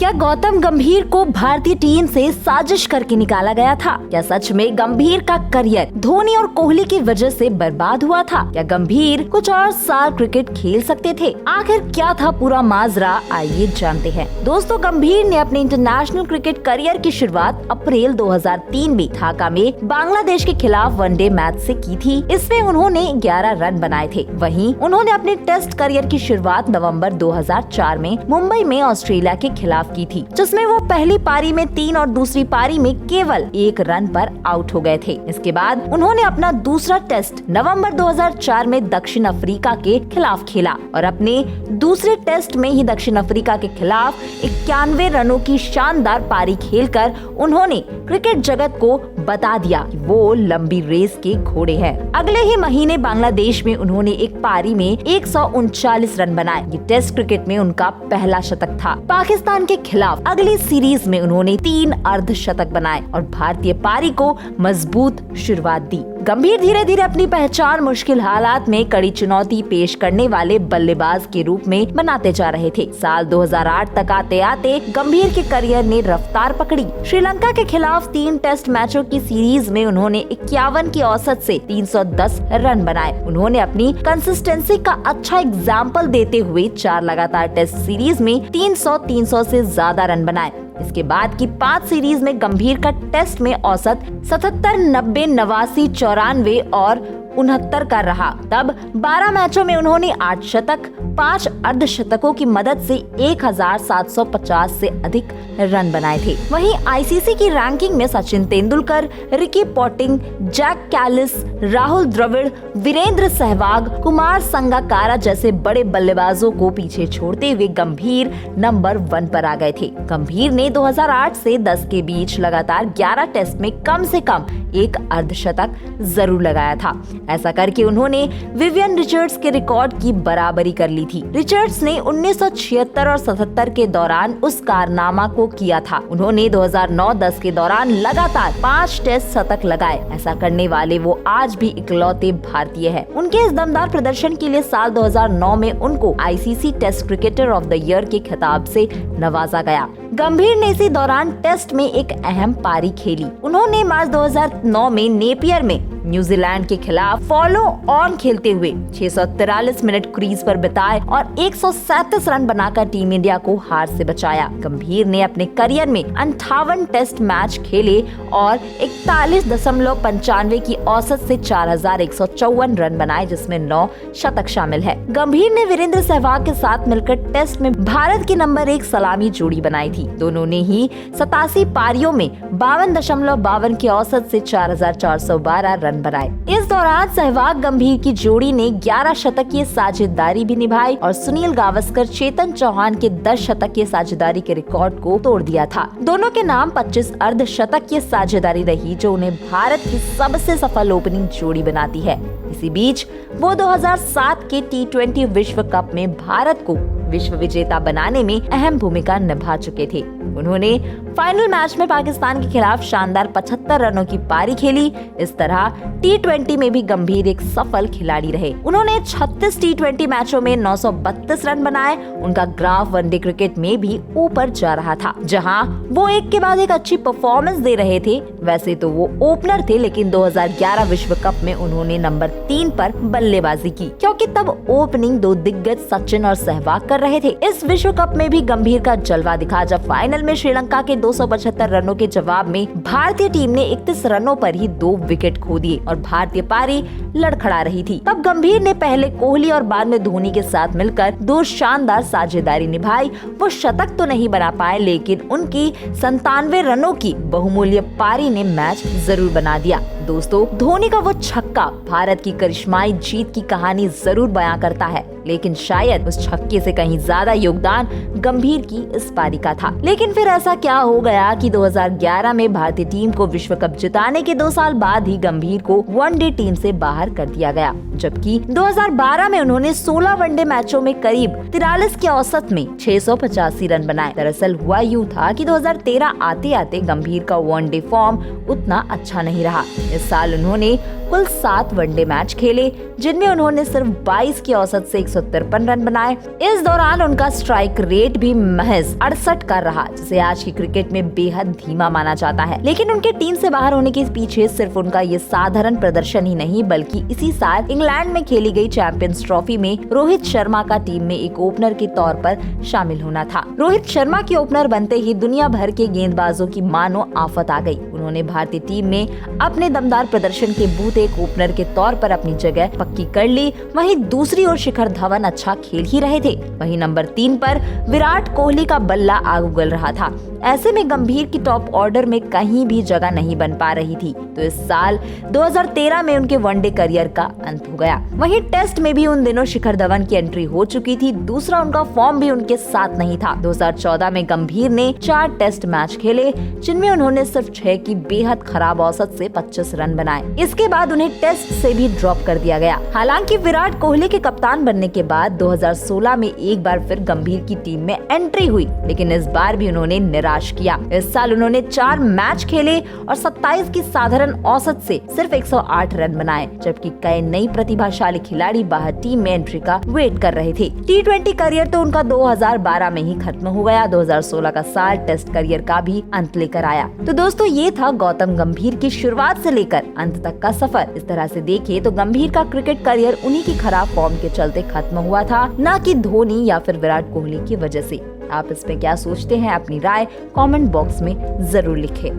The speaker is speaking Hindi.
क्या गौतम गंभीर को भारतीय टीम से साजिश करके निकाला गया था? क्या सच में गंभीर का करियर धोनी और कोहली की वजह से बर्बाद हुआ था? क्या गंभीर कुछ और साल क्रिकेट खेल सकते थे? आखिर क्या था पूरा माजरा, आइए जानते हैं। दोस्तों, गंभीर ने अपने इंटरनेशनल क्रिकेट करियर की शुरुआत अप्रैल 2003 में ढाका में बांग्लादेश के खिलाफ वनडे मैच से की थी। इसमें उन्होंने 11 रन बनाए थे। वहीं उन्होंने अपने टेस्ट करियर की शुरुआत नवंबर 2004 में मुंबई में ऑस्ट्रेलिया के खिलाफ की थी, जिसमें वो पहली पारी में 3 और दूसरी पारी में केवल 1 रन पर आउट हो गए थे। इसके बाद उन्होंने अपना दूसरा टेस्ट नवंबर 2004 में दक्षिण अफ्रीका के खिलाफ खेला और अपने दूसरे टेस्ट में ही दक्षिण अफ्रीका के खिलाफ 91 रनों की शानदार पारी खेलकर उन्होंने क्रिकेट जगत को बता दिया कि वो लंबी रेस के घोड़े हैं। अगले ही महीने बांग्लादेश में उन्होंने एक पारी में 139 रन बनाए। ये टेस्ट क्रिकेट में उनका पहला शतक था। पाकिस्तान के खिलाफ अगली सीरीज में उन्होंने 3 अर्धशतक बनाए और भारतीय पारी को मजबूत शुरुआत दी। गंभीर धीरे धीरे अपनी पहचान मुश्किल हालात में कड़ी चुनौती पेश करने वाले बल्लेबाज के रूप में बनाते जा रहे थे। साल 2008 तक आते आते गंभीर के करियर ने रफ्तार पकड़ी। श्रीलंका के खिलाफ 3 टेस्ट मैचों की सीरीज में उन्होंने 51 की औसत से 310 रन बनाए। उन्होंने अपनी कंसिस्टेंसी का अच्छा एग्जाम्पल देते हुए 4 लगातार टेस्ट सीरीज में 300 से ज्यादा रन बनाए। इसके बाद की 5 सीरीज में गंभीर का टेस्ट में औसत 77, 90, 89, 94 और 69 का रहा। तब 12 मैचों में उन्होंने 8 शतक, 5 अर्धशतकों की मदद से 1750 से अधिक रन बनाए थे। वहीं आईसीसी की रैंकिंग में Sachin Tendulkar, Ricky Ponting, Jacques Kallis, Rahul Dravid, Virender Sehwag, Kumar Sangakkara जैसे बड़े बल्लेबाजों को पीछे छोड़ते हुए गंभीर नंबर 1 पर आ गए थे। गंभीर ने 2008 से 10 के बीच लगातार 11 टेस्ट में कम से कम 1 अर्धशतक जरूर लगाया था। ऐसा करके उन्होंने विवियन रिचर्ड्स के रिकॉर्ड की बराबरी कर ली थी। रिचर्ड्स ने 1976 और 77 के दौरान उस कारनामा को किया था। उन्होंने 2009-10 के दौरान लगातार 5 टेस्ट शतक लगाए। ऐसा करने वाले वो आज भी इकलौते भारतीय हैं। उनके इस दमदार प्रदर्शन के लिए साल 2009 में उनको ICC test cricketer of the year के खिताब से नवाजा गया। गंभीर ने इसी दौरान टेस्ट में एक अहम पारी खेली। उन्होंने मार्च 2009 में नेपियर में न्यूजीलैंड के खिलाफ फॉलो ऑन खेलते हुए 643 मिनट क्रीज पर बिताए और 137 रन बनाकर टीम इंडिया को हार से बचाया। गंभीर ने अपने करियर में 58 टेस्ट मैच खेले और 41.95 की औसत से 4154 रन बनाए, जिसमें 9 शतक शामिल है। गंभीर ने वीरेंद्र सहवाग के साथ मिलकर टेस्ट में भारत की नंबर 1 सलामी जोड़ी बनाई थी। दोनों ने ही 87 पारियों में 52.52 की औसत से 4412 रन बनाए। इस दौरान सहवाग गंभीर की जोड़ी ने 11 शतकीय साझेदारी भी निभाई और सुनील गावस्कर, चेतन चौहान के 10 शतकीय साझेदारी के रिकॉर्ड को तोड़ दिया था। दोनों के नाम 25 अर्धशतकीय साझेदारी रही, जो उन्हें भारत की सबसे सफल ओपनिंग जोड़ी बनाती है। इसी बीच वो 2007 के T20 विश्व कप में भारत को विश्व विजेता बनाने में अहम भूमिका निभा चुके थे। उन्होंने फाइनल मैच में पाकिस्तान के खिलाफ शानदार 75 रनों की पारी खेली। इस तरह T20 में भी गंभीर एक सफल खिलाड़ी रहे। उन्होंने 36 T20 मैचों में 932 रन बनाए। उनका ग्राफ वनडे क्रिकेट में भी ऊपर जा रहा था, जहां वो एक के बाद एक अच्छी परफॉर्मेंस दे रहे थे। वैसे तो वो ओपनर थे, लेकिन 2011 विश्व कप में उन्होंने नंबर 3 पर बल्लेबाजी की, क्योंकि तब ओपनिंग 2 दिग्गज सचिन और सहवाग कर रहे थे। इस विश्व कप में भी गंभीर का जलवा दिखा, जब फाइनल में श्रीलंका के 275 रनों के जवाब में भारतीय टीम ने 31 रनों पर ही 2 विकेट खो दिए और भारतीय पारी लड़खड़ा रही थी। तब गंभीर ने पहले कोहली और बाद में धोनी के साथ मिलकर 2 शानदार साझेदारी निभाई। वो शतक तो नहीं बना पाए, लेकिन उनकी 97 रनों की बहुमूल्य पारी ने मैच जरूर बना दिया। दोस्तों, धोनी का वो छक्का भारत की करिश्माई जीत की कहानी जरूर बयां करता है, लेकिन शायद उस छक्के से कहीं ज्यादा योगदान गंभीर की इस पारी का था। लेकिन फिर ऐसा क्या हो गया कि 2011 में भारतीय टीम को विश्व कप जिताने के 2 साल बाद ही गंभीर को वनडे टीम से बाहर कर दिया गया, जबकि 2012 में उन्होंने 16 वनडे मैचों में करीब 43 की औसत में 685 रन बनाए। दरअसल हुआ यूं था कि 2013 आते आते गंभीर का वनडे फॉर्म उतना अच्छा नहीं रहा। इस साल उन्होंने कुल 7 वनडे मैच खेले, जिनमें उन्होंने सिर्फ 22 की औसत से 153 रन बनाए। इस दौरान उनका स्ट्राइक रेट भी महज 68 का रहा, जिसे आज की क्रिकेट में बेहद धीमा माना जाता है। लेकिन उनके टीम से बाहर होने के पीछे सिर्फ उनका ये साधारण प्रदर्शन ही नहीं, बल्कि इसी साल इंग्लैंड में खेली गई चैंपियंस ट्रॉफी में रोहित शर्मा का टीम में एक ओपनर के तौर पर शामिल होना था। रोहित शर्मा के ओपनर बनते ही दुनिया भर के गेंदबाजों की मानो आफत आ गई। उन्होंने भारतीय टीम में अपने दमदार प्रदर्शन के बूते एक ओपनर के तौर पर अपनी जगह पक्की कर ली। वहीं दूसरी ओर शिखर धवन अच्छा खेल ही रहे थे। वहीं नंबर 3 पर विराट कोहली का बल्ला आग उगल रहा था। ऐसे में गंभीर की टॉप ऑर्डर में कहीं भी जगह नहीं बन पा रही थी। तो इस साल 2013 में उनके वनडे करियर का अंत हो गया। वहीं टेस्ट में भी उन दिनों शिखर धवन की एंट्री हो चुकी थी। दूसरा, उनका फॉर्म भी उनके साथ नहीं था। 2014 में गंभीर ने 4 टेस्ट मैच खेले, जिनमें उन्होंने सिर्फ 6 की बेहद खराब औसत से 25 रन बनाए। इसके बाद उन्हें टेस्ट से भी ड्रॉप कर दिया गया। हालांकि विराट कोहली के कप्तान बनने के बाद 2016 में एक बार फिर गंभीर की टीम में एंट्री हुई, लेकिन इस बार भी उन्होंने निराश किया। इस साल उन्होंने 4 मैच खेले और 27 की साधारण औसत से सिर्फ 108 रन बनाए, जबकि कई नई प्रतिभाशाली खिलाड़ी बाहर टीम में एंट्री का वेट कर रहे थे। T20 करियर तो उनका 2012 में ही खत्म हो गया। 2016 का साल टेस्ट करियर का भी अंत लेकर आया। तो दोस्तों, ये था गौतम गंभीर की शुरुआत से लेकर अंत तक का सफर। इस तरह से देखें तो गंभीर का क्रिकेट करियर उन्हीं की खराब फॉर्म के चलते खत्म हुआ था, न कि धोनी या फिर विराट कोहली की वजह से। आप इसमें क्या सोचते हैं? अपनी राय कमेंट बॉक्स में जरूर लिखें।